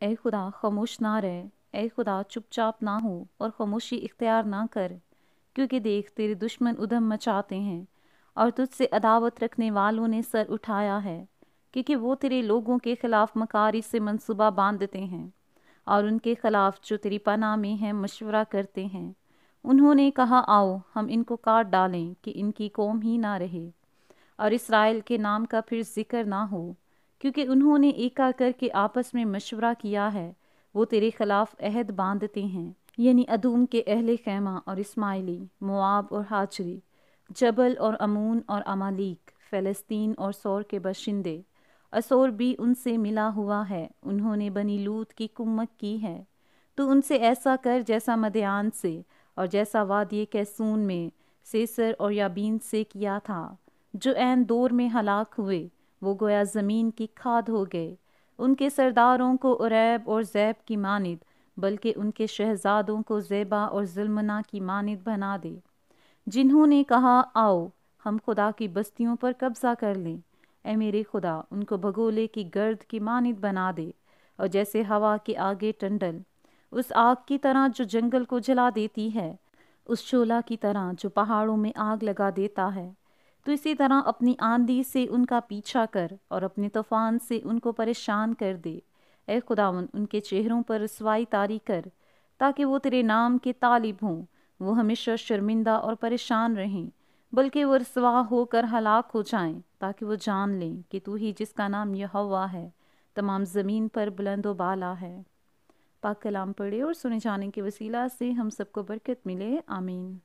اے خدا خاموش نہ رہ، اے خدا چپ چاپ نہ ہو اور خاموشی اختیار نہ کر، کیونکہ دیکھ تیرے دشمن ادھم مچاتے ہیں اور تجھ سے عداوت رکھنے والوں نے سر اٹھایا ہے، کیونکہ وہ تیرے لوگوں کے خلاف مکاری سے منصوبہ باندھتے ہیں اور ان کے خلاف جو تیری پناہ میں ہیں مشورہ کرتے ہیں۔ انہوں نے کہا آؤ ہم ان کو کاٹ ڈالیں کہ ان کی قوم ہی نہ رہے اور اسرائیل کے نام کا پھر ذکر نہ ہو، کیونکہ انہوں نے ایکا کر کے آپس میں مشورہ کیا ہے، وہ تیرے خلاف عہد باندھتے ہیں، یعنی ادوم کے اہل خیمہ اور اسماعیلی، مواب اور ہاجری، جبل اور امون اور امالیک، فلسطین اور سور کے باشندے۔ اسور بھی ان سے ملا ہوا ہے، انہوں نے بنی لوط کی کمک کی ہے۔ تو ان سے ایسا کر جیسا مدیان سے اور جیسا وادی کیسون میں سیسر اور یابین سے کیا تھا، جو عین دور میں ہلاک ہوئے، وہ گویا زمین کی کھاد ہو گئے۔ ان کے سرداروں کو عریب اور زیب کی مانند، بلکہ ان کے شہزادوں کو زیبا اور ظلمنا کی مانند بنا دے، جنہوں نے کہا آؤ ہم خدا کی بستیوں پر قبضہ کر لیں۔ اے میرے خدا ان کو بگولے کی گرد کی مانند بنا دے، اور جیسے ہوا کے آگے ٹنڈل، اس آگ کی طرح جو جنگل کو جلا دیتی ہے، اس شعلہ کی طرح جو پہاڑوں میں آگ لگا دیتا ہے۔ تو اسی طرح اپنی آندھی سے ان کا پیچھا کر اور اپنے طوفان سے ان کو پریشان کر دے۔ اے خداوند ان کے چہروں پر رسوائی طاری کر، تاکہ وہ تیرے نام کے طالب ہوں، وہ ہمیشہ شرمندہ اور پریشان رہیں، بلکہ وہ رسوا ہو کر ہلاک ہو جائیں، تاکہ وہ جان لیں کہ تو ہی جس کا نام یہوہ ہے تمام زمین پر بلند و بالا ہے۔ پاک کلام پڑھے اور سنے جانے کے وسیلہ سے ہم سب کو برکت ملے، آمین۔